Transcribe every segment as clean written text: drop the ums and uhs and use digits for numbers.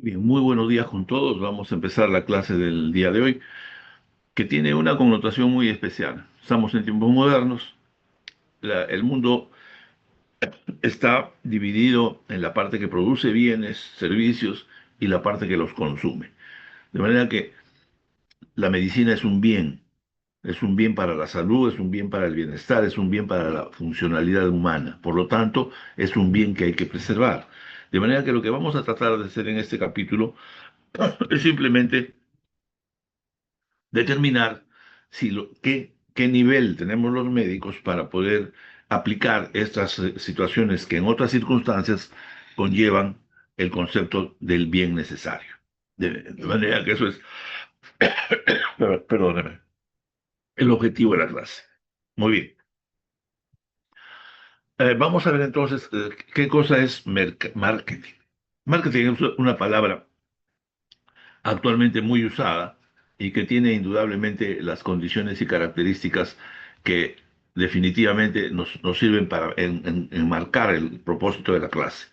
Bien, muy buenos días con todos. Vamos a empezar la clase del día de hoy, que tiene una connotación muy especial. Estamos en tiempos modernos. El mundo está dividido en la parte que produce bienes, servicios y la parte que los consume. De manera que la medicina es un bien para la salud, es un bien para el bienestar, es un bien para la funcionalidad humana. Por lo tanto, es un bien que hay que preservar. De manera que lo que vamos a tratar de hacer en este capítulo es simplemente determinar qué nivel tenemos los médicos para poder aplicar estas situaciones que en otras circunstancias conllevan el concepto del bien necesario. De manera que eso es, perdóneme, el objetivo de la clase. Muy bien. Vamos a ver entonces qué cosa es marketing. Marketing es una palabra actualmente muy usada y que tiene indudablemente las condiciones y características que definitivamente nos sirven para enmarcar el propósito de la clase.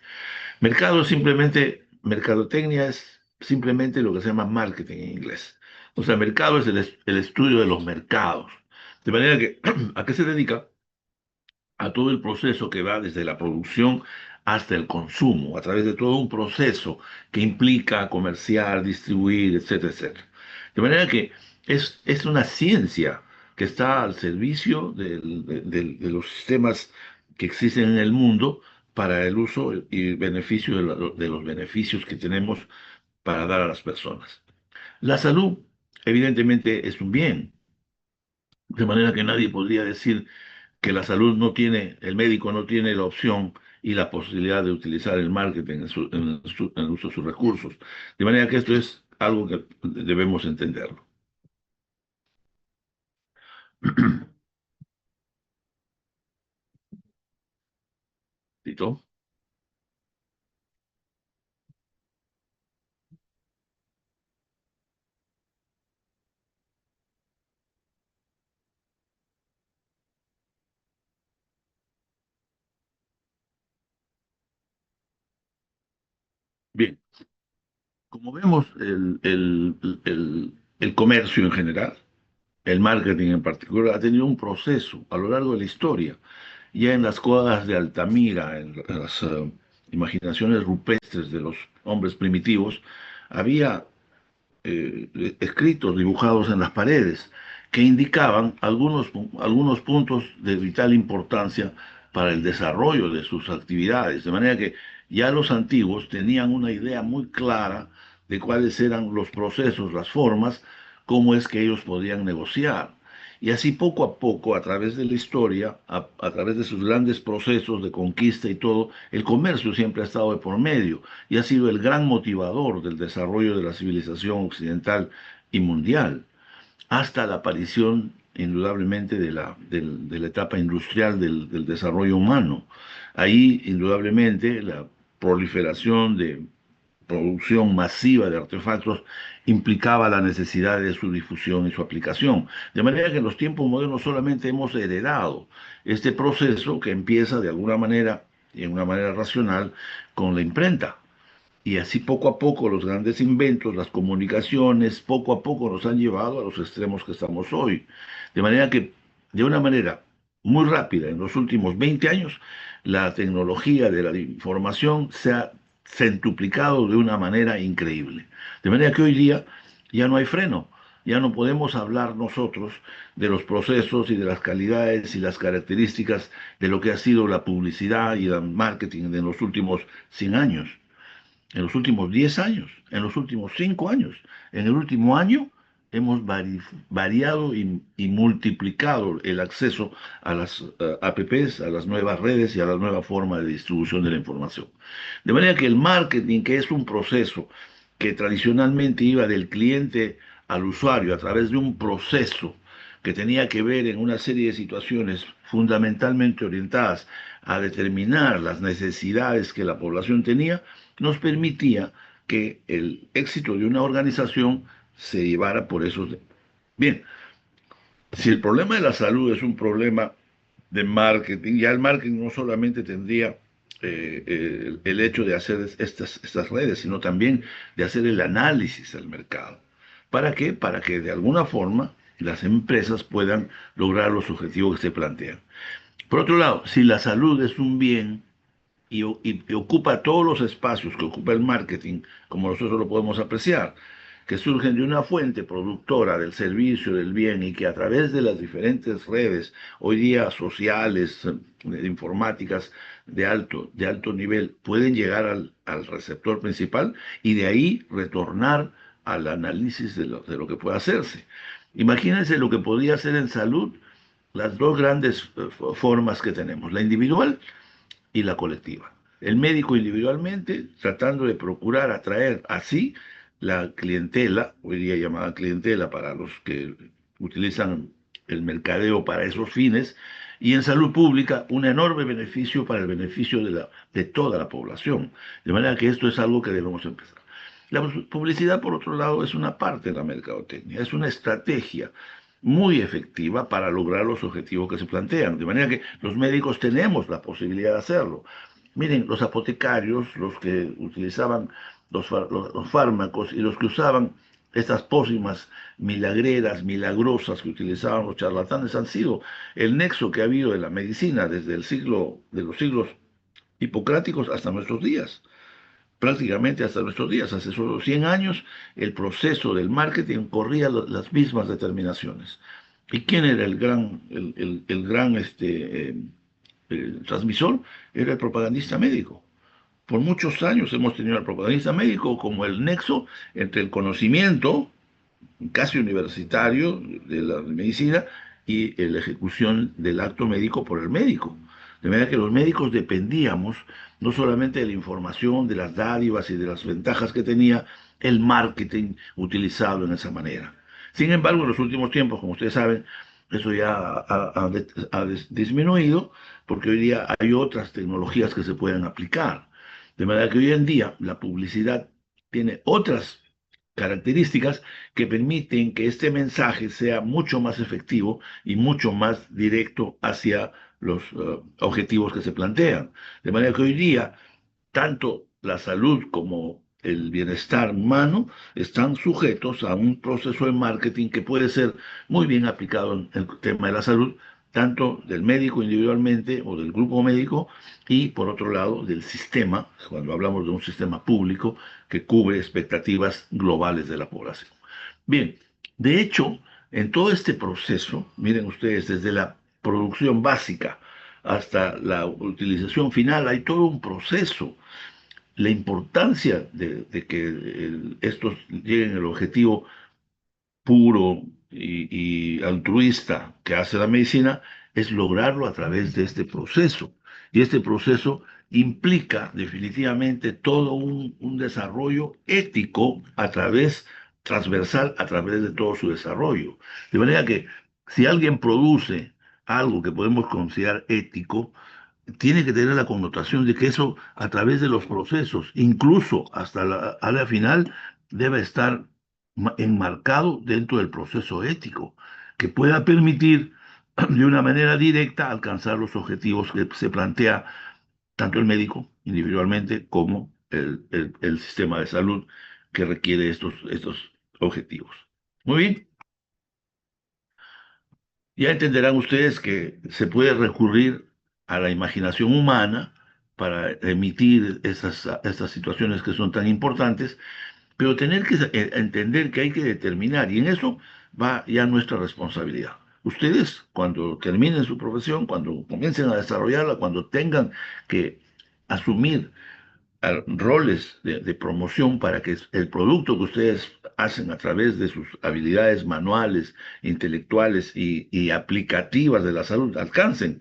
Mercado es simplemente, mercadotecnia es simplemente lo que se llama marketing en inglés. O sea, mercado es el estudio de los mercados. De manera que, ¿a qué se dedica? A todo el proceso que va desde la producción hasta el consumo, a través de todo un proceso que implica comerciar, distribuir, etcétera, etcétera. De manera que es una ciencia que está al servicio de los sistemas que existen en el mundo para el uso y beneficio de los beneficios que tenemos para dar a las personas. La salud, evidentemente, es un bien, de manera que nadie podría decir que la salud no tiene, el médico no tiene la opción y la posibilidad de utilizar el marketing en el uso de sus recursos. De manera que esto es algo que debemos entenderlo. ¿Tito? Bien, como vemos, el comercio en general, el marketing en particular, ha tenido un proceso a lo largo de la historia. Ya en las cuadras de Altamira, en las imaginaciones rupestres de los hombres primitivos, había escritos dibujados en las paredes que indicaban algunos puntos de vital importancia para el desarrollo de sus actividades. De manera que ya los antiguos tenían una idea muy clara de cuáles eran los procesos, las formas, cómo es que ellos podían negociar. Y así poco a poco, a través de la historia, a través de sus grandes procesos de conquista y todo, el comercio siempre ha estado de por medio y ha sido el gran motivador del desarrollo de la civilización occidental y mundial, hasta la aparición indudablemente de la etapa industrial del desarrollo humano. Ahí, indudablemente, la proliferación de producción masiva de artefactos implicaba la necesidad de su difusión y su aplicación. De manera que en los tiempos modernos solamente hemos heredado este proceso que empieza de alguna manera y en una manera racional con la imprenta. Y así poco a poco los grandes inventos, las comunicaciones, poco a poco nos han llevado a los extremos que estamos hoy. De manera que, de una manera muy rápida, en los últimos 20 años, la tecnología de la información se ha centuplicado de una manera increíble. De manera que hoy día ya no hay freno, ya no podemos hablar nosotros de los procesos y de las calidades y las características de lo que ha sido la publicidad y el marketing de los últimos 100 años, en los últimos 10 años, en los últimos 5 años. En el último año hemos variado y multiplicado el acceso a las apps, a las nuevas redes y a la nueva forma de distribución de la información. De manera que el marketing, que es un proceso que tradicionalmente iba del cliente al usuario a través de un proceso que tenía que ver en una serie de situaciones fundamentalmente orientadas a determinar las necesidades que la población tenía, nos permitía que el éxito de una organización se llevara por esos. Bien, si el problema de la salud es un problema de marketing, ya el marketing no solamente tendría el hecho de hacer estas redes, sino también de hacer el análisis del mercado. ¿Para qué? Para que de alguna forma las empresas puedan lograr los objetivos que se plantean. Por otro lado, si la salud es un bien y ocupa todos los espacios que ocupa el marketing, como nosotros lo podemos apreciar, que surgen de una fuente productora del servicio, del bien, y que a través de las diferentes redes, hoy día sociales, informáticas de alto nivel, pueden llegar al receptor principal y de ahí retornar al análisis de lo que puede hacerse. Imagínense lo que podría hacer en salud las dos grandes formas que tenemos, la individual y la colectiva. El médico individualmente tratando de procurar atraer así la clientela, hoy día llamada clientela para los que utilizan el mercadeo para esos fines, y en salud pública un enorme beneficio para el beneficio de toda la población. De manera que esto es algo que debemos empezar. La publicidad, por otro lado, es una parte de la mercadotecnia, es una estrategia muy efectiva para lograr los objetivos que se plantean. De manera que los médicos tenemos la posibilidad de hacerlo. Miren, los apotecarios, los que utilizaban los fármacos y los que usaban estas pócimas milagreras, milagrosas que utilizaban los charlatanes, han sido el nexo que ha habido en la medicina desde de los siglos hipocráticos hasta nuestros días, prácticamente hasta nuestros días. Hace solo 100 años el proceso del marketing corría las mismas determinaciones. ¿Y quién era el gran transmisor? Era el propagandista médico. Por muchos años hemos tenido al propagandista médico como el nexo entre el conocimiento casi universitario de la medicina y la ejecución del acto médico por el médico. De manera que los médicos dependíamos no solamente de la información, de las dádivas y de las ventajas que tenía el marketing utilizado en esa manera. Sin embargo, en los últimos tiempos, como ustedes saben, eso ya ha disminuido porque hoy día hay otras tecnologías que se pueden aplicar. De manera que hoy en día la publicidad tiene otras características que permiten que este mensaje sea mucho más efectivo y mucho más directo hacia los objetivos que se plantean. De manera que hoy día, tanto la salud como el bienestar humano están sujetos a un proceso de marketing que puede ser muy bien aplicado en el tema de la salud, tanto del médico individualmente o del grupo médico y por otro lado del sistema, cuando hablamos de un sistema público que cubre expectativas globales de la población. Bien, de hecho, en todo este proceso, miren ustedes, desde la producción básica hasta la utilización final, hay todo un proceso. La importancia de que estos lleguen al objetivo puro y altruista que hace la medicina es lograrlo a través de este proceso. Y este proceso implica definitivamente todo un desarrollo ético transversal a través de todo su desarrollo. De manera que si alguien produce algo que podemos considerar ético, tiene que tener la connotación de que eso a través de los procesos, incluso hasta la área final, debe estar enmarcado dentro del proceso ético, que pueda permitir de una manera directa alcanzar los objetivos que se plantea tanto el médico individualmente como el sistema de salud que requiere estos objetivos. Muy bien, ya entenderán ustedes que se puede recurrir a la imaginación humana para emitir estas situaciones que son tan importantes, pero tener que entender que hay que determinar, y en eso va ya nuestra responsabilidad. Ustedes, cuando terminen su profesión, cuando comiencen a desarrollarla, cuando tengan que asumir roles de promoción para que el producto que ustedes hacen a través de sus habilidades manuales, intelectuales y aplicativas de la salud alcancen,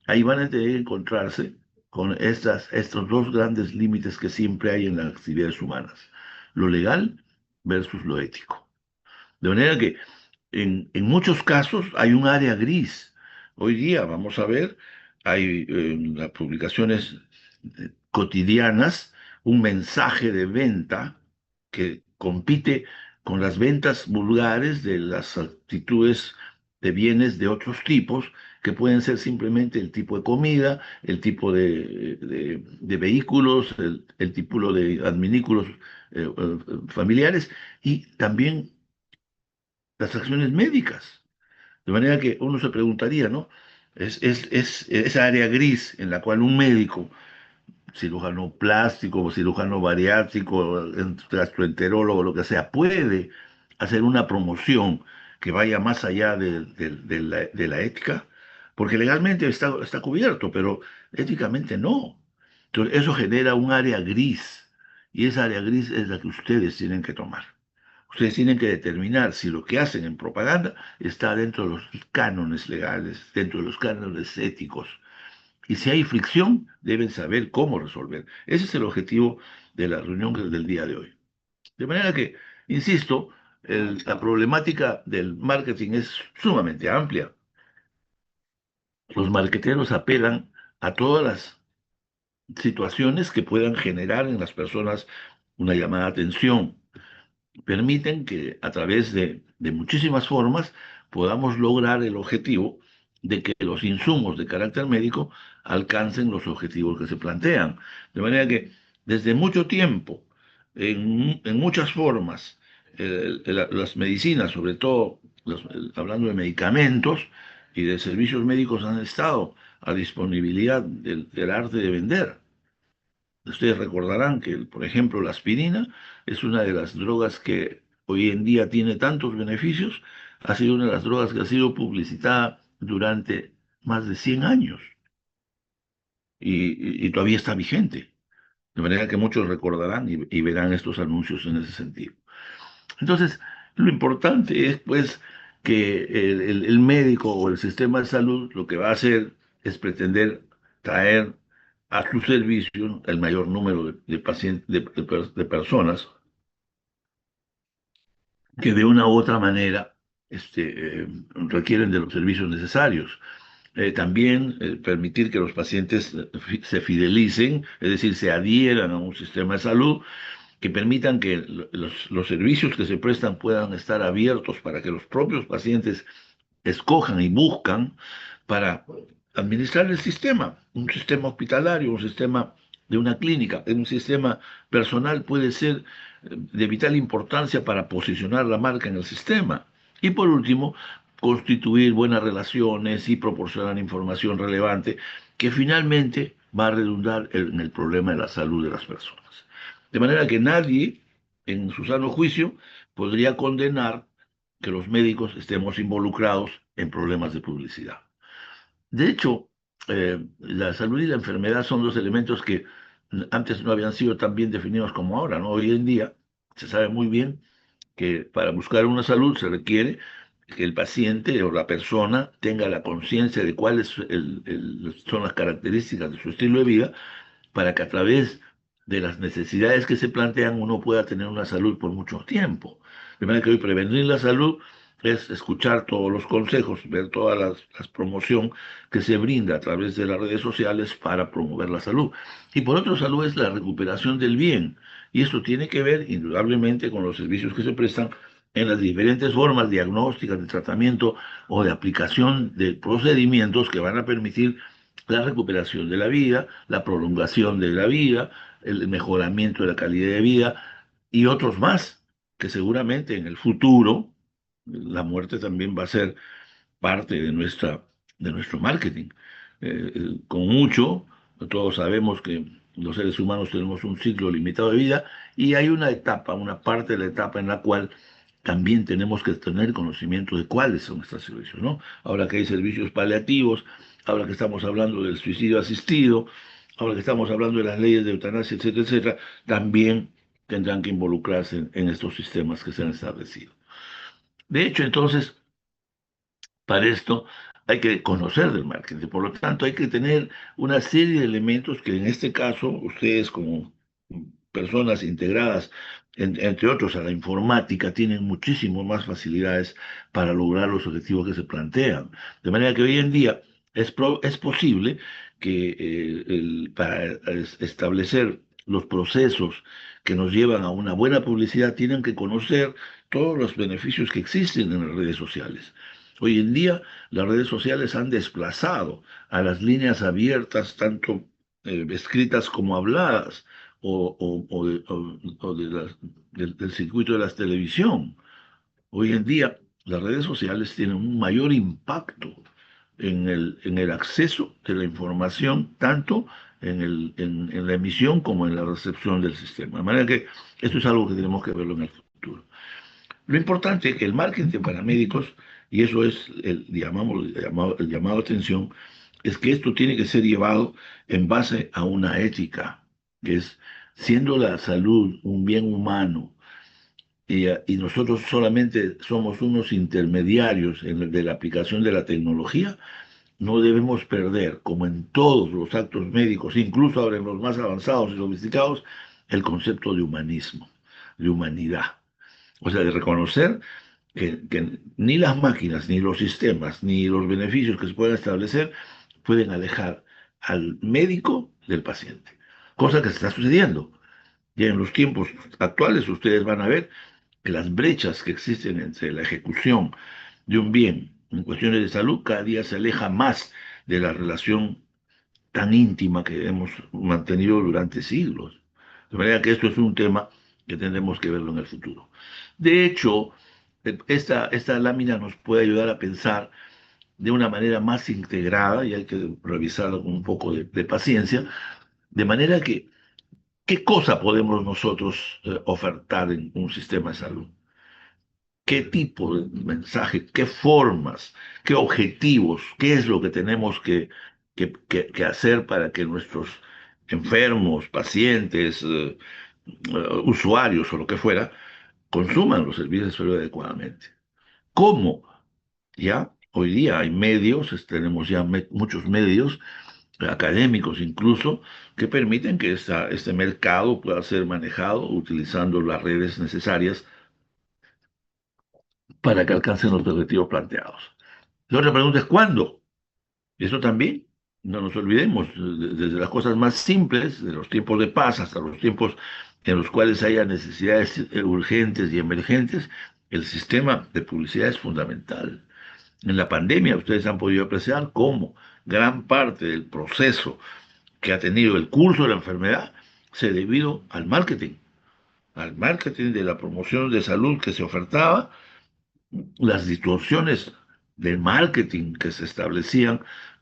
ahí van a tener que encontrarse con estos dos grandes límites que siempre hay en las actividades humanas, lo legal versus lo ético. De manera que en muchos casos hay un área gris. Hoy día, vamos a ver, hay en las publicaciones cotidianas un mensaje de venta que compite con las ventas vulgares de las actitudes de bienes de otros tipos que pueden ser simplemente el tipo de comida, el tipo de vehículos, el tipo de adminículos familiares y también las acciones médicas. De manera que uno se preguntaría, ¿no? Es esa área gris en la cual un médico, cirujano plástico o cirujano bariátrico, gastroenterólogo, lo que sea, puede hacer una promoción que vaya más allá de la ética, porque legalmente está cubierto, pero éticamente no. Entonces, eso genera un área gris, y esa área gris es la que ustedes tienen que tomar. Ustedes tienen que determinar si lo que hacen en propaganda está dentro de los cánones legales, dentro de los cánones éticos. Y si hay fricción, deben saber cómo resolver. Ese es el objetivo de la reunión del día de hoy. De manera que, insisto, la problemática del marketing es sumamente amplia. Los marketeros apelan a todas las situaciones que puedan generar en las personas una llamada de atención. Permiten que a través de muchísimas formas podamos lograr el objetivo de que los insumos de carácter médico alcancen los objetivos que se plantean. De manera que desde mucho tiempo, en muchas formas, las medicinas, sobre todo hablando de medicamentos y de servicios médicos, han estado a disponibilidad del arte de vender. Ustedes recordarán que, por ejemplo, la aspirina es una de las drogas que hoy en día tiene tantos beneficios, ha sido una de las drogas que ha sido publicitada durante más de 100 años y todavía está vigente. De manera que muchos recordarán y verán estos anuncios en ese sentido. Entonces, lo importante es, pues, que el médico o el sistema de salud lo que va a hacer es pretender traer a su servicio el mayor número de pacientes, de personas que de una u otra manera requieren de los servicios necesarios. También permitir que los pacientes se fidelicen, es decir, se adhieran a un sistema de salud que permitan que los servicios que se prestan puedan estar abiertos para que los propios pacientes escojan y buscan para administrar el sistema, un sistema hospitalario, un sistema de una clínica, un sistema personal puede ser de vital importancia para posicionar la marca en el sistema. Y por último, constituir buenas relaciones y proporcionar información relevante que finalmente va a redundar en el problema de la salud de las personas. De manera que nadie, en su sano juicio, podría condenar que los médicos estemos involucrados en problemas de publicidad. De hecho, la salud y la enfermedad son dos elementos que antes no habían sido tan bien definidos como ahora, ¿no? Hoy en día se sabe muy bien que para buscar una salud se requiere que el paciente o la persona tenga la conciencia de cuáles son las características de su estilo de vida para que a través de las necesidades que se plantean uno pueda tener una salud por mucho tiempo. De manera que hoy prevenir la salud es escuchar todos los consejos, ver toda la promoción que se brinda a través de las redes sociales para promover la salud. Y por otro, salud es la recuperación del bien. Y esto tiene que ver indudablemente con los servicios que se prestan en las diferentes formas diagnósticas de tratamiento o de aplicación de procedimientos que van a permitir la recuperación de la vida, la prolongación de la vida, el mejoramiento de la calidad de vida y otros más, que seguramente en el futuro la muerte también va a ser parte de nuestro marketing. Con mucho, todos sabemos que los seres humanos tenemos un ciclo limitado de vida y hay una etapa, una parte de la etapa en la cual también tenemos que tener conocimiento de cuáles son estos servicios, ¿no? Ahora que hay servicios paliativos, ahora que estamos hablando del suicidio asistido, ahora que estamos hablando de las leyes de eutanasia, etcétera, etcétera, también tendrán que involucrarse en estos sistemas que se han establecido. De hecho, entonces, para esto hay que conocer del marketing, por lo tanto hay que tener una serie de elementos que en este caso ustedes como personas integradas, entre otros a la informática, tienen muchísimo más facilidades para lograr los objetivos que se plantean. De manera que hoy en día es posible que para establecer los procesos que nos llevan a una buena publicidad tienen que conocer todos los beneficios que existen en las redes sociales. Hoy en día las redes sociales han desplazado a las líneas abiertas, tanto escritas como habladas, del circuito de la televisión. Hoy en día las redes sociales tienen un mayor impacto en el acceso de la información, tanto en la emisión como en la recepción del sistema. De manera que esto es algo que tenemos que verlo en el futuro. Lo importante es que el marketing para médicos, y eso es el llamado a atención, es que esto tiene que ser llevado en base a una ética, que es siendo la salud un bien humano y nosotros solamente somos unos intermediarios de la aplicación de la tecnología, no debemos perder, como en todos los actos médicos, incluso ahora en los más avanzados y sofisticados, el concepto de humanismo, de humanidad. O sea, de reconocer que ni las máquinas, ni los sistemas, ni los beneficios que se puedan establecer pueden alejar al médico del paciente. Cosa que está sucediendo. Ya en los tiempos actuales ustedes van a ver que las brechas que existen entre la ejecución de un bien en cuestiones de salud cada día se aleja más de la relación tan íntima que hemos mantenido durante siglos. De manera que esto es un tema que tendremos que verlo en el futuro. De hecho, esta lámina nos puede ayudar a pensar de una manera más integrada, y hay que revisarlo con un poco de paciencia, de manera que, ¿qué cosa podemos nosotros ofertar en un sistema de salud? ¿Qué tipo de mensaje, qué formas, qué objetivos, qué es lo que tenemos que hacer para que nuestros enfermos, pacientes, usuarios o lo que fuera, consuman los servicios de salud adecuadamente? ¿Cómo? Ya, hoy día hay medios, tenemos ya muchos medios, académicos incluso, que permiten que este mercado pueda ser manejado utilizando las redes necesarias para que alcancen los objetivos planteados. La otra pregunta es ¿cuándo? Eso también, no nos olvidemos, desde las cosas más simples, de los tiempos de paz hasta los tiempos en los cuales haya necesidades urgentes y emergentes, el sistema de publicidad es fundamental. En la pandemia ustedes han podido apreciar cómo gran parte del proceso que ha tenido el curso de la enfermedad se debido al marketing de la promoción de salud que se ofertaba, las distorsiones del marketing que se establecían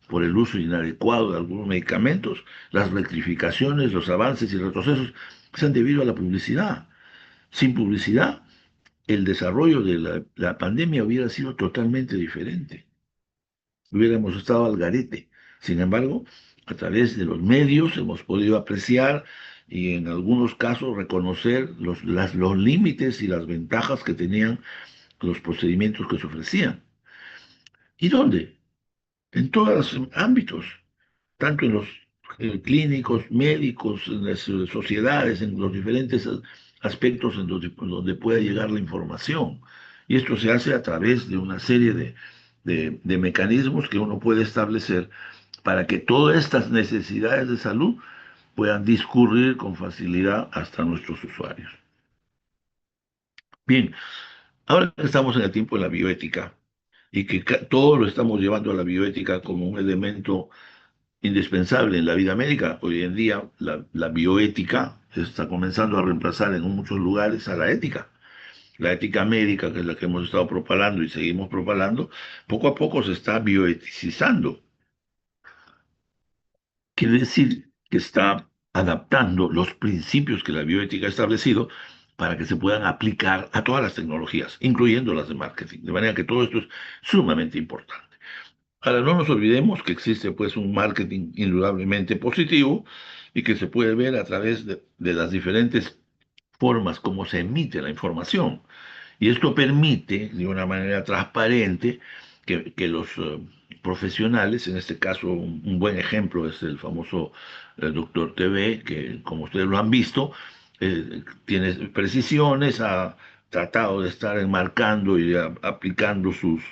por el uso inadecuado de algunos medicamentos, las rectificaciones, los avances y retrocesos se han debido a la publicidad. Sin publicidad, el desarrollo de la pandemia hubiera sido totalmente diferente. Hubiéramos estado al garete. Sin embargo, a través de los medios hemos podido apreciar y en algunos casos reconocer los límites y las ventajas que tenían los procedimientos que se ofrecían. ¿Y dónde? En todos los ámbitos, tanto en los clínicos, médicos, en las sociedades, en los diferentes aspectos donde pueda llegar la información. Y esto se hace a través de una serie de mecanismos que uno puede establecer para que todas estas necesidades de salud puedan discurrir con facilidad hasta nuestros usuarios. Bien, ahora que estamos en el tiempo de la bioética y que todo lo estamos llevando a la bioética como un elemento indispensable en la vida médica. Hoy en día la bioética está comenzando a reemplazar en muchos lugares a la ética. La ética médica, que es la que hemos estado propalando y seguimos propalando, poco a poco se está bioeticizando. Quiere decir que está adaptando los principios que la bioética ha establecido para que se puedan aplicar a todas las tecnologías, incluyendo las de marketing. De manera que todo esto es sumamente importante. Ahora, no nos olvidemos que existe pues un marketing indudablemente positivo y que se puede ver a través de las diferentes formas como se emite la información. Y esto permite, de una manera transparente, que los profesionales, en este caso un buen ejemplo es el famoso doctor TV, que como ustedes lo han visto, tiene precisiones, ha tratado de estar enmarcando y aplicando sus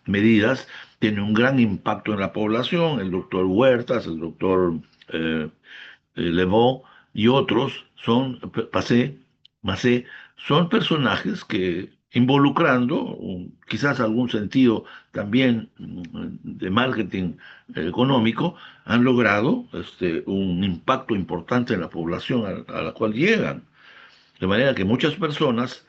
medidas, tiene un gran impacto en la población, el doctor Huertas, el doctor eh, Levaux y otros son, Macé, son personajes que involucrando quizás algún sentido también de marketing económico, han logrado un impacto importante en la población a la cual llegan. De manera que muchas personas,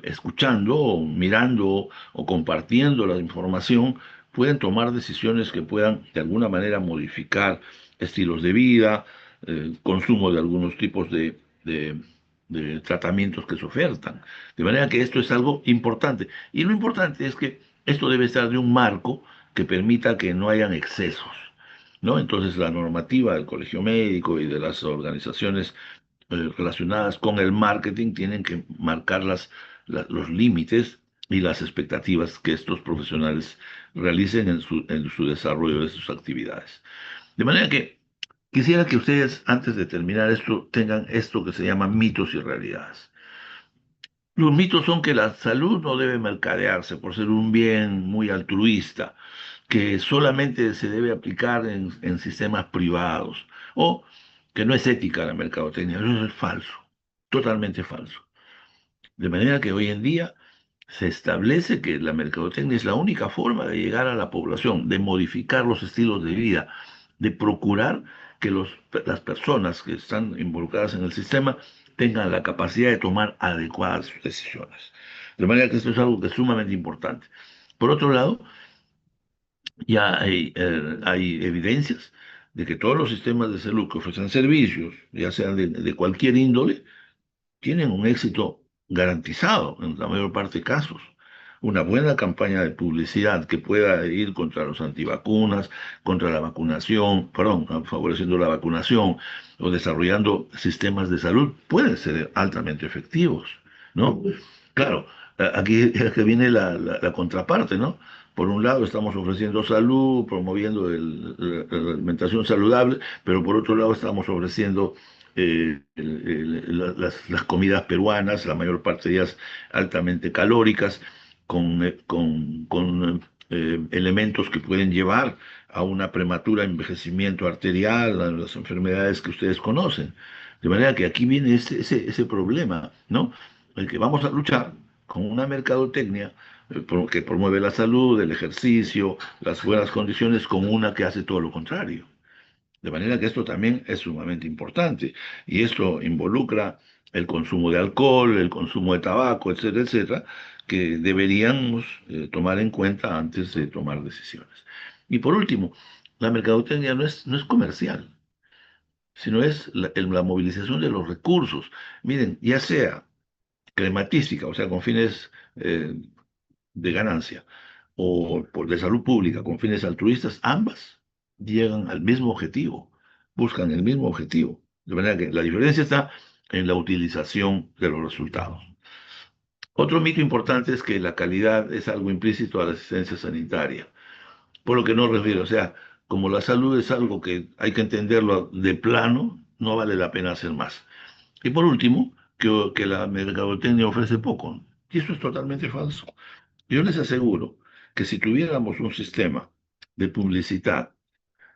escuchando, o mirando o compartiendo la información, pueden tomar decisiones que puedan de alguna manera modificar estilos de vida, consumo de algunos tipos de- de tratamientos que se ofertan. De manera que esto es algo importante. Y lo importante es que esto debe estar de un marco que permita que no hayan excesos, ¿no? Entonces, la normativa del Colegio Médico y de las organizaciones relacionadas con el marketing tienen que marcar los límites y las expectativas que estos profesionales realicen en su desarrollo de sus actividades. De manera que quisiera que ustedes, antes de terminar esto, tengan esto que se llama mitos y realidades. Los mitos son que la salud no debe mercadearse por ser un bien muy altruista, que solamente se debe aplicar en sistemas privados, o que no es ética la mercadotecnia. Eso es falso, totalmente falso. De manera que hoy en día se establece que la mercadotecnia es la única forma de llegar a la población, de modificar los estilos de vida, de procurar que las personas que están involucradas en el sistema tengan la capacidad de tomar adecuadas decisiones. De manera que esto es algo que es sumamente importante. Por otro lado, ya hay evidencias de que todos los sistemas de salud que ofrecen servicios, ya sean de cualquier índole, tienen un éxito garantizado en la mayor parte de casos. Una buena campaña de publicidad que pueda ir contra los antivacunas, contra la vacunación, perdón, favoreciendo la vacunación o desarrollando sistemas de salud, pueden ser altamente efectivos, ¿no? Claro, aquí es que viene la contraparte, ¿no? Por un lado estamos ofreciendo salud, promoviendo la alimentación saludable, pero por otro lado estamos ofreciendo las comidas peruanas, la mayor parte de ellas altamente calóricas, con elementos que pueden llevar a una prematura envejecimiento arterial, a las enfermedades que ustedes conocen. De manera que aquí viene ese problema, ¿no? El que vamos a luchar con una mercadotecnia que promueve la salud, el ejercicio, las buenas condiciones, con una que hace todo lo contrario. De manera que esto también es sumamente importante y esto involucra el consumo de alcohol, el consumo de tabaco, etcétera, etcétera, que deberíamos tomar en cuenta antes de tomar decisiones. Y por último, la mercadotecnia no es comercial, sino es la movilización de los recursos. Miren, ya sea crematística, o sea, con fines de ganancia, o de salud pública con fines altruistas, ambas llegan al mismo objetivo, buscan el mismo objetivo. De manera que la diferencia está en la utilización de los resultados. Otro mito importante es que la calidad es algo implícito a la asistencia sanitaria, por lo que no refiero, o sea, como la salud es algo que hay que entenderlo de plano, no vale la pena hacer más. Y por último, que la mercadotecnia ofrece poco. Y eso es totalmente falso. Yo les aseguro que si tuviéramos un sistema de publicidad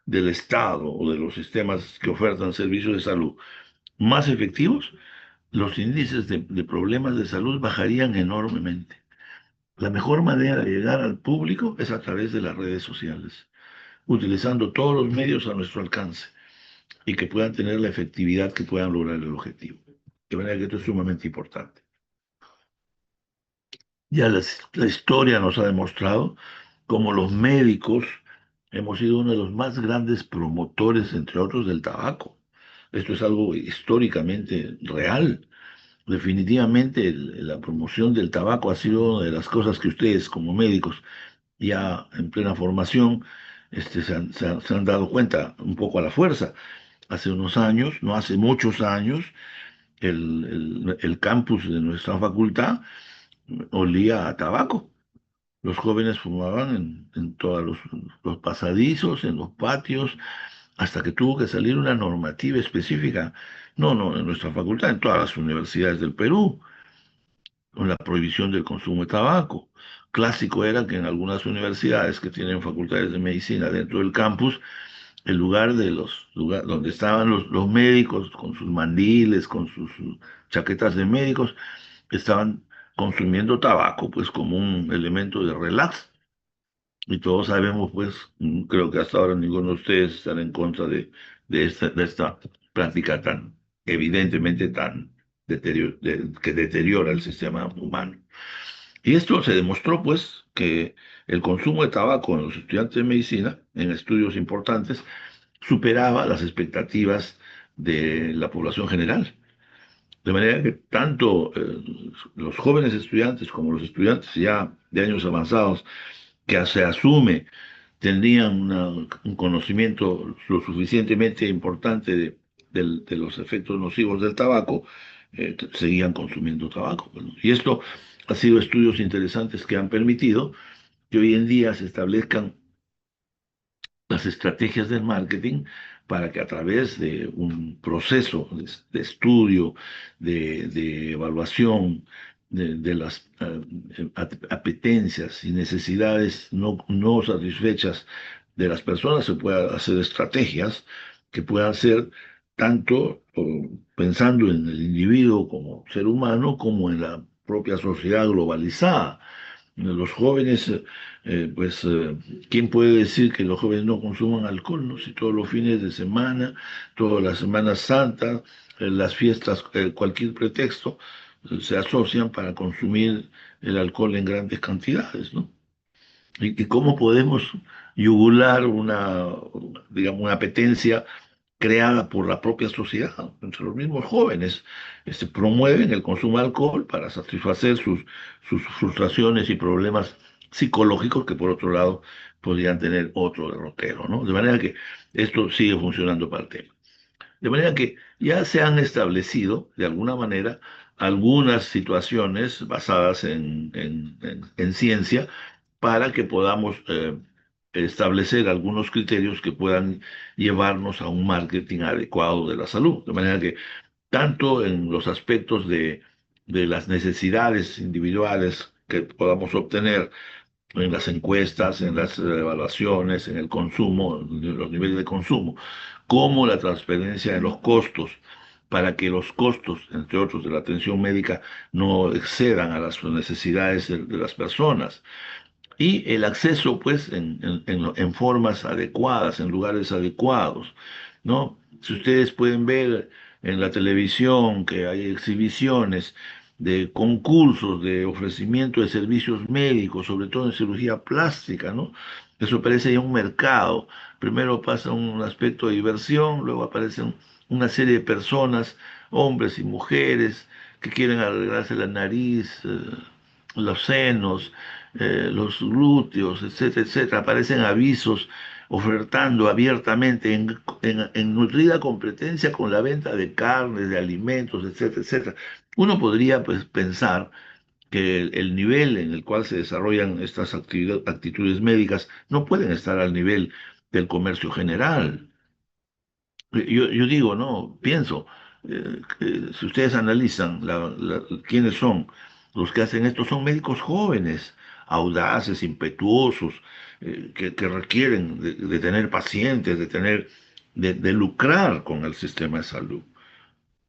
del Estado o de los sistemas que ofertan servicios de salud más efectivos, los índices de problemas de salud bajarían enormemente. La mejor manera de llegar al público es a través de las redes sociales, utilizando todos los medios a nuestro alcance y que puedan tener la efectividad que puedan lograr el objetivo. De manera que esto es sumamente importante. Ya la historia nos ha demostrado cómo los médicos hemos sido uno de los más grandes promotores, entre otros, del tabaco. Esto es algo históricamente real. Definitivamente la promoción del tabaco ha sido una de las cosas que ustedes como médicos ya en plena formación se han dado cuenta un poco a la fuerza. Hace unos años, no hace muchos años, el campus de nuestra facultad olía a tabaco. Los jóvenes fumaban en todos los pasadizos, en los patios, hasta que tuvo que salir una normativa específica, no en nuestra facultad, en todas las universidades del Perú, con la prohibición del consumo de tabaco. Clásico era que en algunas universidades que tienen facultades de medicina dentro del campus, el lugar donde estaban los médicos con sus mandiles, con sus chaquetas de médicos, estaban consumiendo tabaco, pues como un elemento de relax. Y todos sabemos, pues, creo que hasta ahora ninguno de ustedes estará en contra de esta práctica tan evidentemente tan que deteriora el sistema humano. Y esto se demostró, pues, que el consumo de tabaco en los estudiantes de medicina, en estudios importantes, superaba las expectativas de la población general. De manera que tanto los jóvenes estudiantes como los estudiantes ya de años avanzados, que se asume tenían un conocimiento lo suficientemente importante de los efectos nocivos del tabaco, seguían consumiendo tabaco, pues, ¿no? Y esto ha sido estudios interesantes que han permitido que hoy en día se establezcan las estrategias del marketing para que a través de un proceso de estudio, de evaluación de las apetencias y necesidades no satisfechas de las personas, se puedan hacer estrategias que puedan ser tanto pensando en el individuo como ser humano, como en la propia sociedad globalizada. Los jóvenes, ¿quién puede decir que los jóvenes no consuman alcohol, no? Si todos los fines de semana, todas las Semanas Santas, las fiestas, cualquier pretexto, se asocian para consumir el alcohol en grandes cantidades, ¿no? ¿Y cómo podemos yugular digamos, una apetencia creada por la propia sociedad? Entre los mismos jóvenes promueven el consumo de alcohol para satisfacer sus frustraciones y problemas psicológicos que por otro lado podrían tener otro derrotero, ¿no? De manera que esto sigue funcionando para el tema. De manera que ya se han establecido, de alguna manera, algunas situaciones basadas en ciencia para que podamos establecer algunos criterios que puedan llevarnos a un marketing adecuado de la salud. De manera que tanto en los aspectos de las necesidades individuales que podamos obtener en las encuestas, en las evaluaciones, en el consumo, en los niveles de consumo, como la transferencia de los costos, para que los costos, entre otros, de la atención médica no excedan a las necesidades de las personas. Y el acceso, pues, en formas adecuadas, en lugares adecuados, ¿no? Si ustedes pueden ver en la televisión que hay exhibiciones de concursos de ofrecimiento de servicios médicos, sobre todo en cirugía plástica, ¿no? Eso parece ya un mercado. Primero pasa un aspecto de diversión, luego aparecen una serie de personas, hombres y mujeres, que quieren arreglarse la nariz, los senos, los glúteos, etcétera, etcétera. Aparecen avisos ofertando abiertamente en nutrida competencia con la venta de carnes, de alimentos, etcétera, etcétera. Uno podría, pues, pensar que el nivel en el cual se desarrollan estas actitudes médicas no pueden estar al nivel del comercio general. Yo digo, no, pienso, que si ustedes analizan quiénes son los que hacen esto, son médicos jóvenes, audaces, impetuosos, que requieren de tener pacientes, de lucrar con el sistema de salud.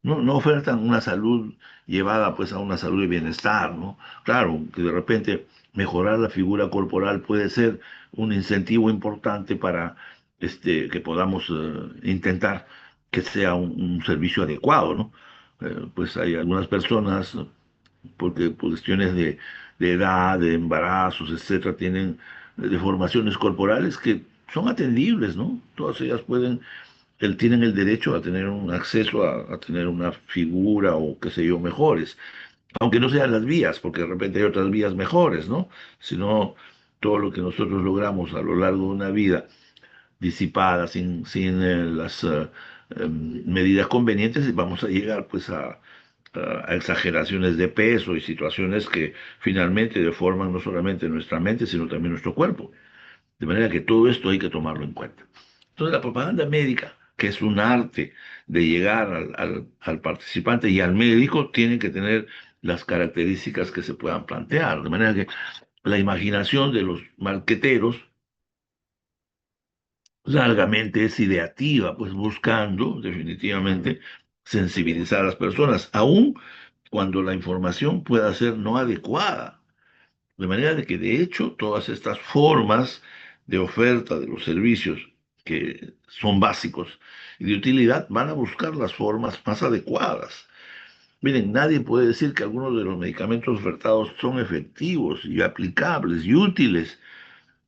No ofertan una salud llevada pues a una salud de bienestar, ¿no? Claro, que de repente mejorar la figura corporal puede ser un incentivo importante para que podamos intentar que sea un servicio adecuado, ¿no? Pues hay algunas personas, porque por cuestiones de edad, de embarazos, etcétera, tienen deformaciones corporales que son atendibles, ¿no? Todas ellas tienen el derecho a tener un acceso a tener una figura o qué sé yo, mejores, aunque no sean las vías, porque de repente hay otras vías mejores, ¿no? Sino todo lo que nosotros logramos a lo largo de una vida disipada, sin las medidas convenientes, vamos a llegar pues a exageraciones de peso y situaciones que finalmente deforman no solamente nuestra mente, sino también nuestro cuerpo. De manera que todo esto hay que tomarlo en cuenta. Entonces, la propaganda médica, que es un arte de llegar al participante y al médico, tiene que tener las características que se puedan plantear. De manera que la imaginación de los marqueteros largamente es ideativa, pues buscando definitivamente sensibilizar a las personas, aún cuando la información pueda ser no adecuada. De manera de que, de hecho, todas estas formas de oferta de los servicios que son básicos y de utilidad van a buscar las formas más adecuadas. Miren, nadie puede decir que algunos de los medicamentos ofertados son efectivos y aplicables y útiles.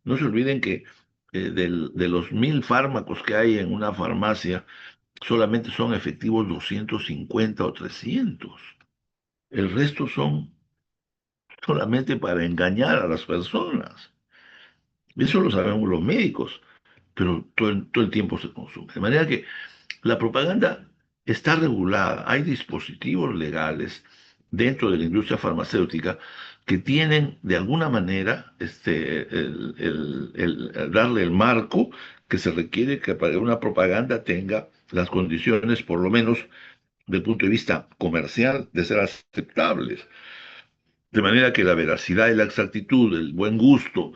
No se olviden que de los 1.000 fármacos que hay en una farmacia, solamente son efectivos 250 o 300. El resto son solamente para engañar a las personas. Eso lo sabemos los médicos, pero todo el tiempo se consume. De manera que la propaganda está regulada. Hay dispositivos legales dentro de la industria farmacéutica que tienen de alguna manera darle el marco que se requiere que para una propaganda tenga las condiciones, por lo menos desde el punto de vista comercial, de ser aceptables. De manera que la veracidad y la exactitud, el buen gusto,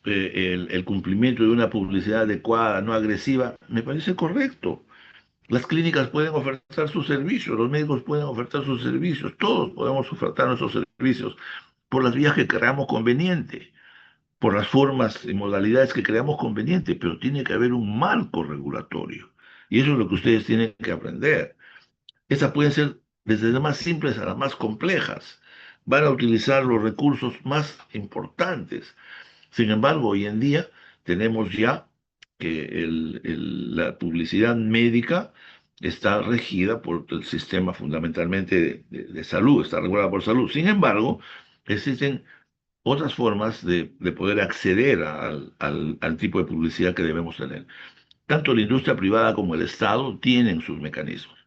el cumplimiento de una publicidad adecuada, no agresiva, me parece correcto. Las clínicas pueden ofertar sus servicios, los médicos pueden ofertar sus servicios, todos podemos ofertar nuestros servicios por las vías que creamos conveniente, por las formas y modalidades que creamos conveniente, pero tiene que haber un marco regulatorio. Y eso es lo que ustedes tienen que aprender. Esas pueden ser desde las más simples a las más complejas. Van a utilizar los recursos más importantes. Sin embargo, hoy en día tenemos ya que la publicidad médica está regida por el sistema fundamentalmente de salud, está regulada por salud. Sin embargo, existen otras formas de poder acceder al tipo de publicidad que debemos tener. Tanto la industria privada como el Estado tienen sus mecanismos.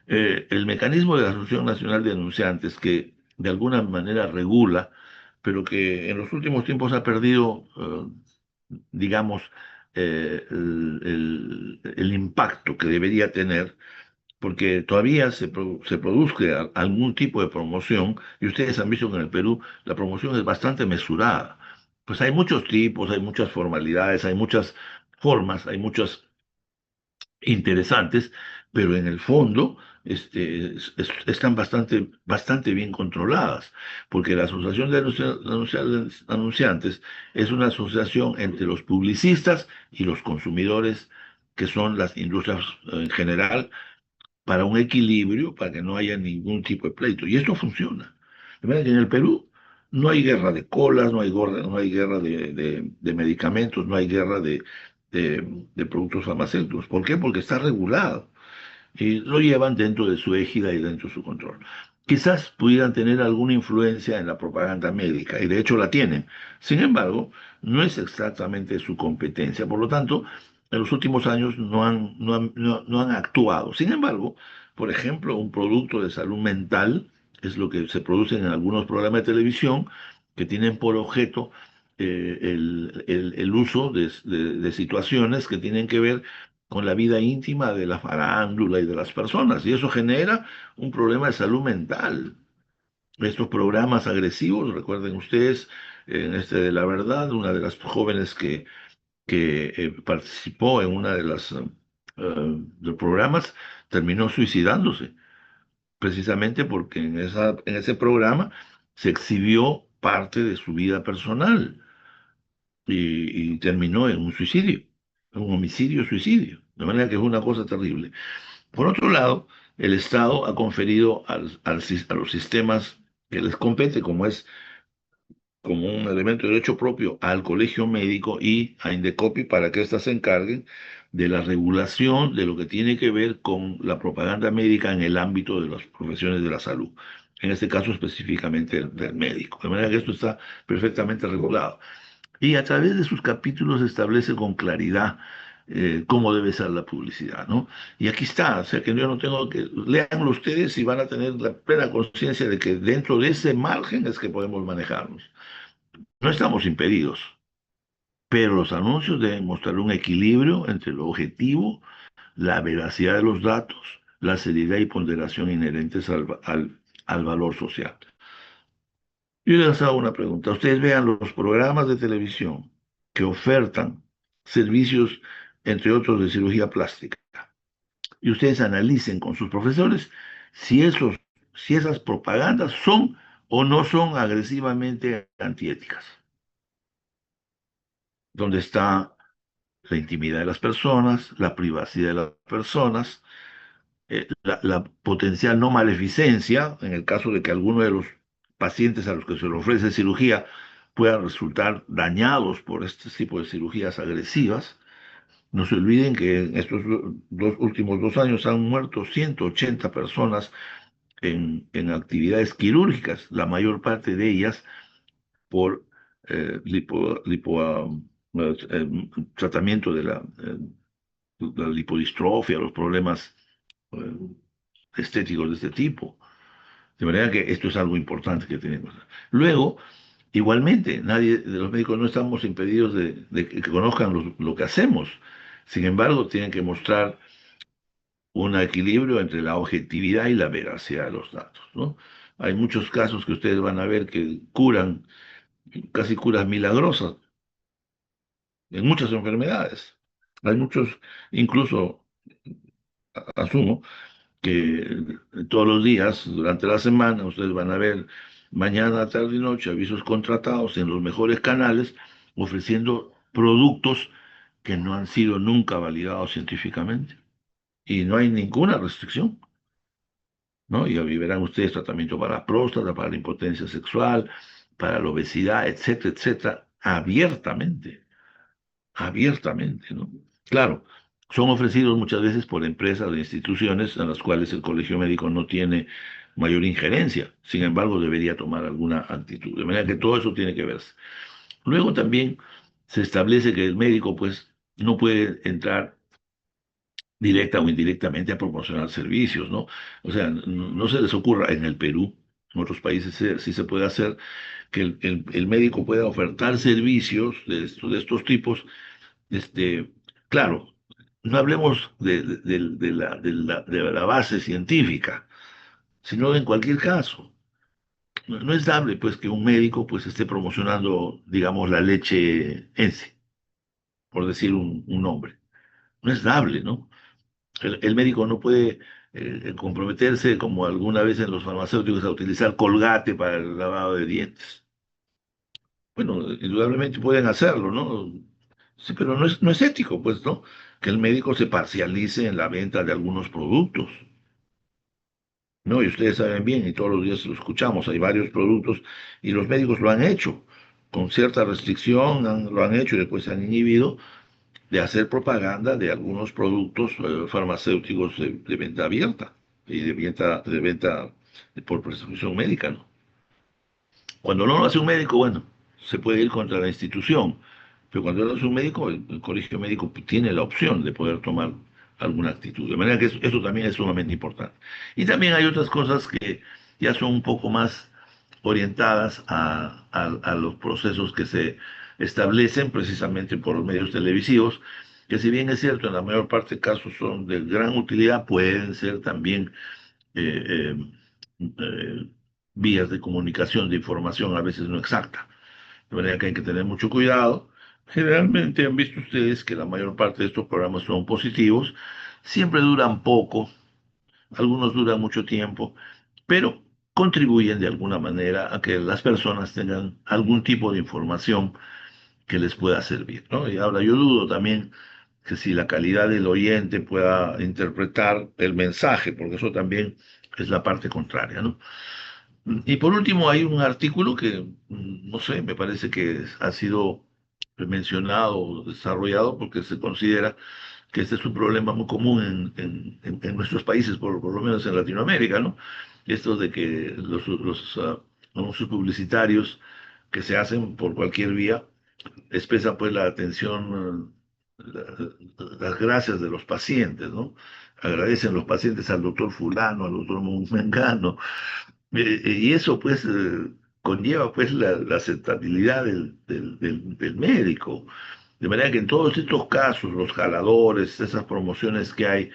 El mecanismo de la Asociación Nacional de Denunciantes, que de alguna manera regula, pero que en los últimos tiempos ha perdido, digamos, el impacto que debería tener, porque todavía se produce algún tipo de promoción, y ustedes han visto que en el Perú la promoción es bastante mesurada. Pues hay muchos tipos, hay muchas formalidades, hay muchas formas, hay muchas interesantes, pero en el fondo están bastante bien controladas, porque la Asociación de Anunciantes es una asociación entre los publicistas y los consumidores, que son las industrias en general, para un equilibrio, para que no haya ningún tipo de pleito. Y esto funciona. De manera que en el Perú no hay guerra de colas, no hay guerra de medicamentos, no hay guerra de productos farmacéuticos. ¿Por qué? Porque está regulado y lo llevan dentro de su égida y dentro de su control. Quizás pudieran tener alguna influencia en la propaganda médica, y de hecho la tienen. Sin embargo, no es exactamente su competencia. Por lo tanto, en los últimos años no han actuado. Sin embargo, por ejemplo, un producto de salud mental es lo que se produce en algunos programas de televisión que tienen por objeto el uso de situaciones que tienen que ver con la vida íntima de la farándula y de las personas, y eso genera un problema de salud mental. Estos programas agresivos, recuerden ustedes, en este de La Verdad, una de las jóvenes que participó en una de las de los programas terminó suicidándose, precisamente porque en ese programa se exhibió parte de su vida personal y terminó en un suicidio, un homicidio-suicidio, de manera que es una cosa terrible. Por otro lado, el Estado ha conferido a los sistemas que les compete, como es como un elemento de derecho propio, al Colegio Médico y a Indecopi, para que éstas se encarguen de la regulación de lo que tiene que ver con la propaganda médica en el ámbito de las profesiones de la salud, en este caso específicamente del médico. De manera que esto está perfectamente regulado. Y a través de sus capítulos establece con claridad cómo debe ser la publicidad, ¿no? Y aquí está, o sea que yo no tengo que, léanlo ustedes y van a tener la plena conciencia de que dentro de ese margen es que podemos manejarnos. No estamos impedidos, pero los anuncios deben mostrar un equilibrio entre lo objetivo, la veracidad de los datos, la seriedad y ponderación inherentes al valor social. Yo les hago una pregunta. Ustedes vean los programas de televisión que ofertan servicios, entre otros, de cirugía plástica, y ustedes analicen con sus profesores si esos si esas propagandas son o no son agresivamente antiéticas, donde está la intimidad de las personas, la privacidad de las personas, la potencial no maleficencia, en el caso de que alguno de los pacientes a los que se le ofrece cirugía puedan resultar dañados por este tipo de cirugías agresivas. No se olviden que en estos últimos 2 años han muerto 180 personas en actividades quirúrgicas, la mayor parte de ellas por tratamiento de la lipodistrofia, los problemas eh, estéticos de este tipo. De manera que esto es algo importante que tenemos. Luego, igualmente, nadie de los médicos no estamos impedidos de que conozcan lo que hacemos. Sin embargo, tienen que mostrar un equilibrio entre la objetividad y la veracidad de los datos, ¿no? Hay muchos casos que ustedes van a ver que curan, casi curas milagrosas en muchas enfermedades. Hay muchos, incluso asumo, que todos los días, durante la semana, ustedes van a ver mañana, tarde y noche avisos contratados en los mejores canales ofreciendo productos que no han sido nunca validados científicamente. Y no hay ninguna restricción, ¿no? Y ahí verán ustedes tratamiento para la próstata, para la impotencia sexual, para la obesidad, etcétera, etcétera, abiertamente, ¿no? Claro, son ofrecidos muchas veces por empresas o instituciones en las cuales el colegio médico no tiene mayor injerencia, sin embargo debería tomar alguna actitud, de manera que todo eso tiene que verse. Luego también se establece que el médico pues no puede entrar directa o indirectamente a proporcionar servicios, ¿no? O sea, no se les ocurra en el Perú, en otros países sí se puede hacer, que el médico pueda ofertar servicios de estos tipos, este, claro, no hablemos de la base científica, sino en cualquier caso. No es dable, pues, que un médico, pues, esté promocionando, digamos, la leche Ence, por decir un nombre. No es dable, ¿no? El médico no puede comprometerse, como alguna vez en los farmacéuticos, a utilizar Colgate para el lavado de dientes. Bueno, indudablemente pueden hacerlo, ¿no? Sí, pero no es ético, pues, ¿no? Que el médico se parcialice en la venta de algunos productos, ¿no? Y ustedes saben bien, y todos los días lo escuchamos, hay varios productos, y los médicos lo han hecho, con cierta restricción, lo han hecho y después se han inhibido de hacer propaganda de algunos productos farmacéuticos de venta abierta y de venta por prescripción médica, ¿no? Cuando no lo hace un médico, bueno, se puede ir contra la institución, pero cuando lo hace un médico, el colegio médico tiene la opción de poder tomar alguna actitud. De manera que eso también es sumamente importante. Y también hay otras cosas que ya son un poco más orientadas a los procesos que se establecen precisamente por los medios televisivos, que si bien es cierto, en la mayor parte de casos son de gran utilidad, pueden ser también eh, eh, vías de comunicación, de información a veces no exacta. De manera que hay que tener mucho cuidado. Generalmente han visto ustedes que la mayor parte de estos programas son positivos, siempre duran poco, algunos duran mucho tiempo, pero contribuyen de alguna manera a que las personas tengan algún tipo de información que les pueda servir, ¿no? Y ahora yo dudo también que si la calidad del oyente pueda interpretar el mensaje, porque eso también es la parte contraria, ¿no? Y por último, hay un artículo que, no sé, me parece que ha sido mencionado o desarrollado porque se considera que este es un problema muy común en nuestros países, por lo menos en Latinoamérica, ¿no? Esto de que los anuncios publicitarios que se hacen por cualquier vía expresan pues la atención, las gracias de los pacientes, ¿no? Agradecen los pacientes al doctor fulano, al doctor mengano, y eso pues conlleva pues la aceptabilidad del médico. De manera que en todos estos casos, los jaladores, esas promociones que hay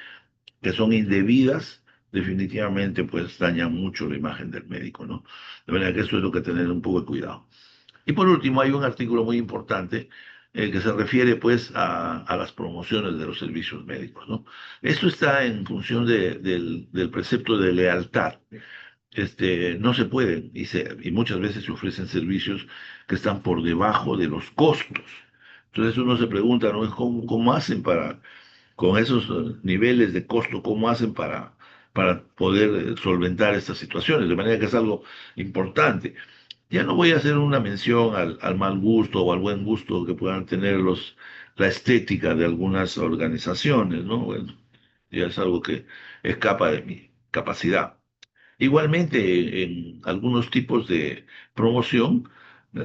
que son indebidas, definitivamente pues dañan mucho la imagen del médico, ¿no? De manera que eso es lo que tener un poco de cuidado. Y por último, hay un artículo muy importante que se refiere pues a las promociones de los servicios médicos, ¿no? Esto está en función del precepto de lealtad. no se pueden y muchas veces se ofrecen servicios que están por debajo de los costos. Entonces uno se pregunta, ¿no? ¿Cómo hacen con esos niveles de costo, cómo hacen para poder solventar estas situaciones? De manera que es algo importante. Ya no voy a hacer una mención al mal gusto o al buen gusto que puedan tener la estética de algunas organizaciones, ¿no? Bueno, ya es algo que escapa de mi capacidad. Igualmente, en algunos tipos de promoción,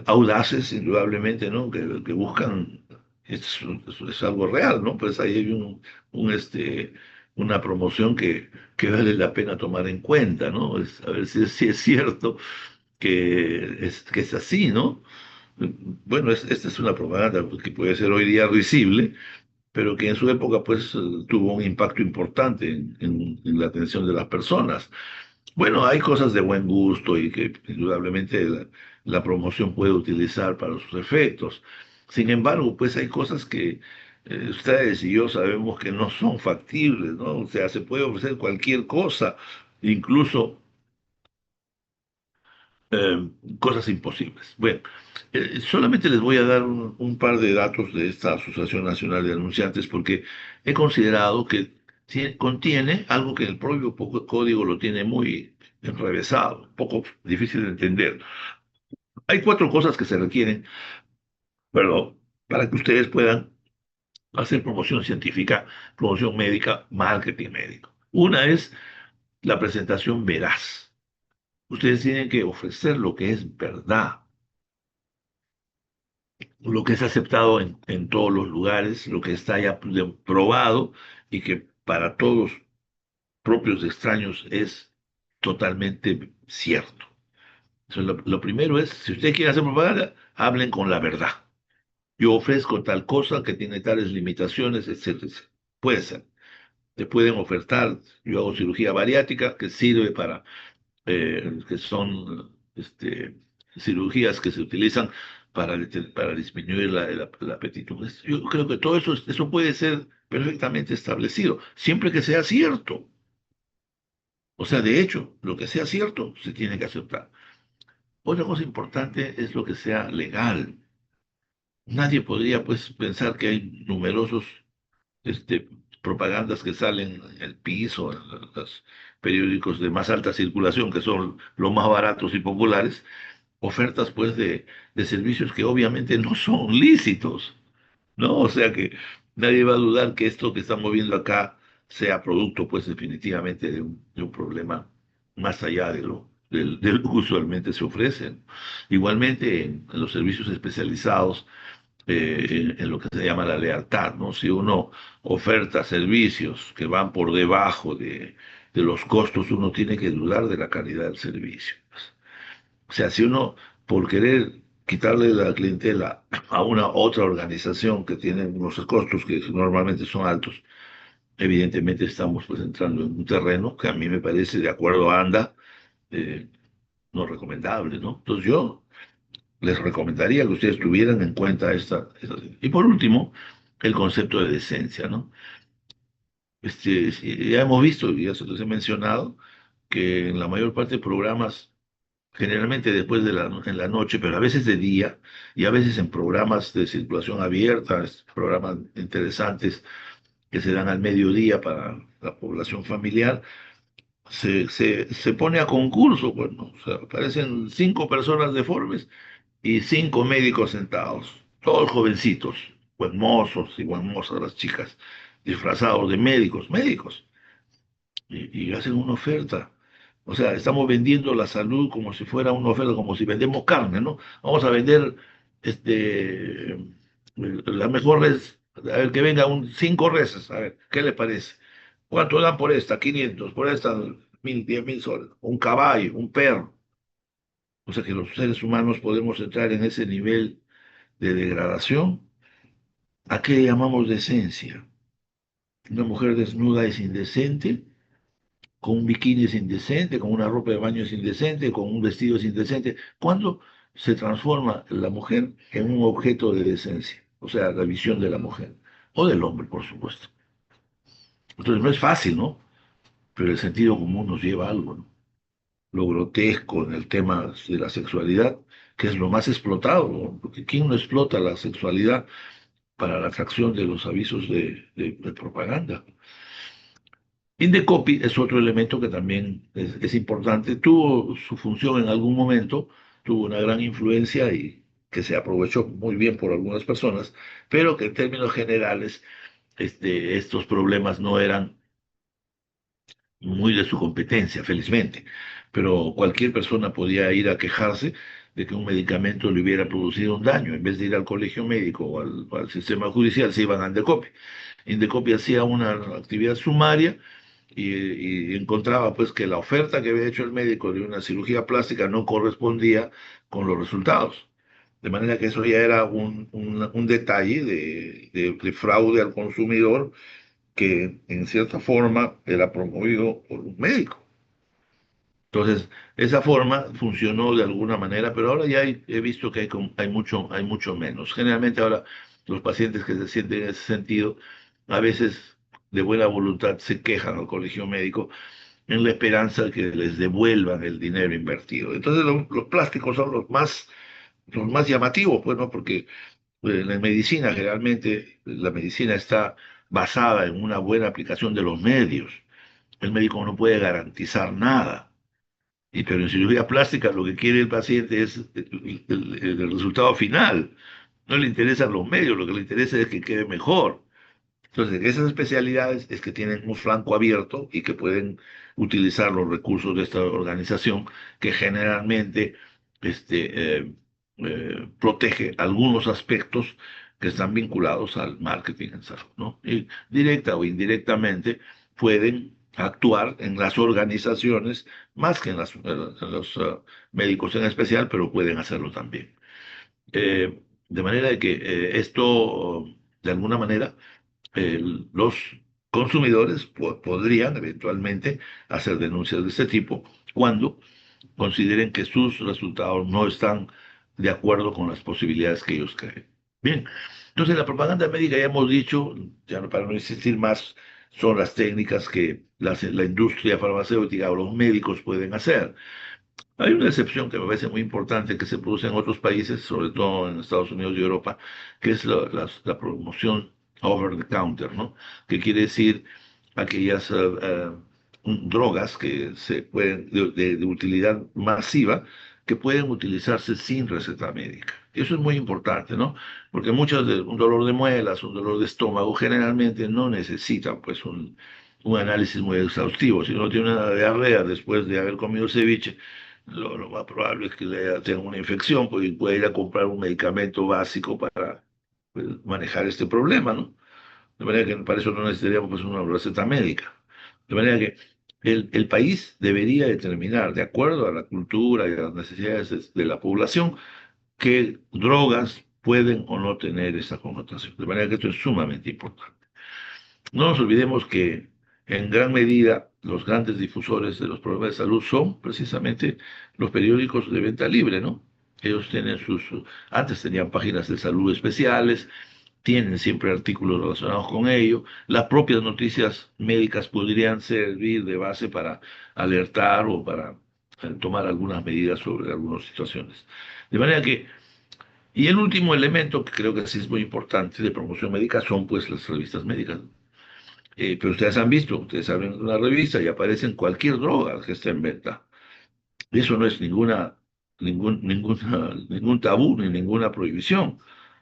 audaces, indudablemente, ¿no? Que buscan, es algo real, ¿no? Pues ahí hay una promoción que vale la pena tomar en cuenta, ¿no? A ver si es cierto que es así, ¿no? Bueno, esta es una propaganda que puede ser hoy día risible, pero que en su época, pues, tuvo un impacto importante en la atención de las personas. Bueno, hay cosas de buen gusto y que indudablemente la promoción puede utilizar para sus efectos. Sin embargo, pues hay cosas que ustedes y yo sabemos que no son factibles, ¿no? O sea, se puede ofrecer cualquier cosa, incluso cosas imposibles. Bueno, solamente les voy a dar un par de datos de esta Asociación Nacional de Anunciantes porque he considerado que contiene algo que el propio código lo tiene muy enrevesado, un poco difícil de entender. Hay cuatro cosas que se requieren, perdón, para que ustedes puedan hacer promoción científica, promoción médica, marketing médico. Una es la presentación veraz. Ustedes tienen que ofrecer lo que es verdad, lo que es aceptado en todos los lugares, lo que está ya probado y que para todos propios de extraños es totalmente cierto. Entonces, lo primero es, si ustedes quieren hacer propaganda, hablen con la verdad. Yo ofrezco tal cosa que tiene tales limitaciones, etcétera, etcétera. Puede ser. Te pueden ofertar, yo hago cirugía bariátrica que sirve que son cirugías que se utilizan para disminuir el apetito. Pues, yo creo que todo eso puede ser perfectamente establecido, siempre que sea cierto. O sea, de hecho, lo que sea cierto se tiene que aceptar. Otra cosa importante es lo que sea legal. Nadie podría, pues, pensar que hay numerosos este, propagandas que salen en el piso, en los periódicos de más alta circulación, que son los más baratos y populares, ofertas pues de servicios que obviamente no son lícitos, ¿no? O sea que nadie va a dudar que esto que estamos viendo acá sea producto pues definitivamente de un problema más allá de lo que usualmente se ofrecen. Igualmente en los servicios especializados, en lo que se llama la lealtad, ¿no? Si uno oferta servicios que van por debajo de los costos, uno tiene que dudar de la calidad del servicio. O sea, si uno, por querer quitarle la clientela a una otra organización que tiene unos costos que normalmente son altos, evidentemente estamos pues entrando en un terreno que a mí me parece, de acuerdo a ANDA, eh, no recomendable, ¿no? Entonces yo les recomendaría que ustedes tuvieran en cuenta esta. Y por último, el concepto de decencia, ¿no? Sí, ya hemos visto, ya se los he mencionado, que en la mayor parte de programas, generalmente después en la noche, pero a veces de día, y a veces en programas de circulación abierta, programas interesantes que se dan al mediodía para la población familiar, se pone a concurso, bueno, o sea, aparecen 5 personas deformes y 5 médicos sentados, todos jovencitos, buen mozos y buen mozas las chicas, disfrazados de médicos, médicos, y hacen una oferta. O sea, estamos vendiendo la salud como si fuera una oferta, como si vendemos carne, ¿no? Vamos a vender la mejor res, a ver, que venga 5 reses, a ver, ¿qué le parece? ¿Cuánto dan por esta? 500, por esta 1000, 10.000 soles. Un caballo, un perro. O sea que los seres humanos podemos entrar en ese nivel de degradación. ¿A qué llamamos decencia? Una mujer desnuda es indecente, con un bikini es indecente, con una ropa de baño es indecente, con un vestido es indecente. ¿Cuándo se transforma la mujer en un objeto de decencia? O sea, la visión de la mujer, o del hombre, por supuesto. Entonces no es fácil, ¿no? Pero el sentido común nos lleva a algo, ¿no? lo grotesco en el tema de la sexualidad, que es lo más explotado, ¿no? Porque ¿quién no explota la sexualidad para la atracción de los avisos de propaganda? Indecopy es otro elemento que también es importante. Tuvo su función en algún momento, tuvo una gran influencia y que se aprovechó muy bien por algunas personas, pero que en términos generales estos problemas no eran muy de su competencia, felizmente. Pero cualquier persona podía ir a quejarse de que un medicamento le hubiera producido un daño. En vez de ir al colegio médico o al sistema judicial, se iban a Indecopy. Indecopy hacía una actividad sumaria y encontraba pues que la oferta que había hecho el médico de una cirugía plástica no correspondía con los resultados. De manera que eso ya era un detalle de fraude al consumidor que en cierta forma era promovido por un médico. Entonces, esa forma funcionó de alguna manera, pero ahora ya he visto que hay mucho menos. Generalmente ahora los pacientes que se sienten en ese sentido, a veces de buena voluntad se quejan al colegio médico en la esperanza de que les devuelvan el dinero invertido. Entonces, los plásticos son los más llamativos, pues, ¿no? Porque en la medicina, generalmente, la medicina está basada en una buena aplicación de los medios. El médico no puede garantizar nada. Pero en cirugía plástica lo que quiere el paciente es el resultado final. No le interesan los medios, lo que le interesa es que quede mejor. Entonces, esas especialidades es que tienen un flanco abierto y que pueden utilizar los recursos de esta organización que generalmente protege algunos aspectos que están vinculados al marketing en salud, ¿no? Y directa o indirectamente pueden actuar en las organizaciones más que en los médicos en especial, pero pueden hacerlo también. De manera de que esto, de alguna manera, los consumidores podrían eventualmente hacer denuncias de este tipo cuando consideren que sus resultados no están de acuerdo con las posibilidades que ellos creen. Bien, entonces la propaganda médica ya hemos dicho, ya para no insistir más, son las técnicas que la industria farmacéutica o los médicos pueden hacer. Hay una excepción que me parece muy importante que se produce en otros países, sobre todo en Estados Unidos y Europa, que es la promoción over the counter, ¿no? Que quiere decir aquellas drogas que se pueden, de utilidad masiva, que pueden utilizarse sin receta médica. Eso es muy importante, ¿no? Porque muchos de un dolor de muelas, un dolor de estómago, generalmente no necesitan, pues, un análisis muy exhaustivo. Si uno tiene una diarrea después de haber comido ceviche, lo más probable es que tenga una infección, pues, y pueda ir a comprar un medicamento básico para, pues, manejar este problema, ¿no? De manera que para eso no necesitaríamos, pues, una receta médica. De manera que el país debería determinar, de acuerdo a la cultura y a las necesidades de la población, qué drogas pueden o no tener esa connotación. De manera que esto es sumamente importante. No nos olvidemos que en gran medida los grandes difusores de los problemas de salud son precisamente los periódicos de venta libre, ¿no? Ellos tienen antes tenían páginas de salud especiales, tienen siempre artículos relacionados con ello. Las propias noticias médicas podrían servir de base para alertar o para tomar algunas medidas sobre algunas situaciones. De manera que, y el último elemento que creo que sí es muy importante de promoción médica son pues las revistas médicas. Pero ustedes han visto, ustedes abren una revista y aparecen cualquier droga que esté en venta. Eso no es ningún tabú ni ninguna prohibición.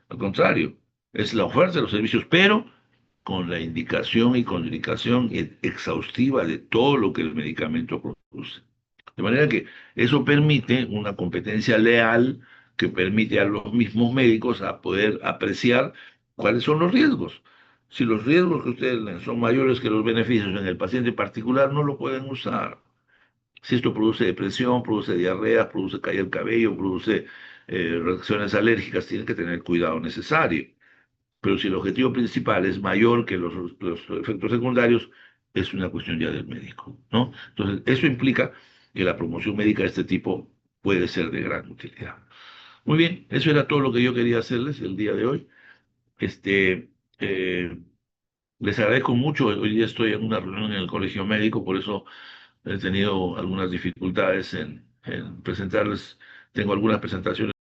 Al contrario, es la oferta de los servicios, pero con la indicación y comunicación exhaustiva de todo lo que el medicamento produce. De manera que eso permite una competencia leal que permite a los mismos médicos a poder apreciar cuáles son los riesgos. Si los riesgos que ustedes leen son mayores que los beneficios en el paciente particular, no lo pueden usar. Si esto produce depresión, produce diarrea, produce caída del cabello, produce reacciones alérgicas, tienen que tener el cuidado necesario. Pero si el objetivo principal es mayor que los efectos secundarios, es una cuestión ya del médico, ¿no? Entonces, eso implica que la promoción médica de este tipo puede ser de gran utilidad. Muy bien, eso era todo lo que yo quería hacerles el día de hoy. Este, eh, Les agradezco mucho. Hoy día estoy en una reunión en el colegio médico, por eso he tenido algunas dificultades en presentarles, tengo algunas presentaciones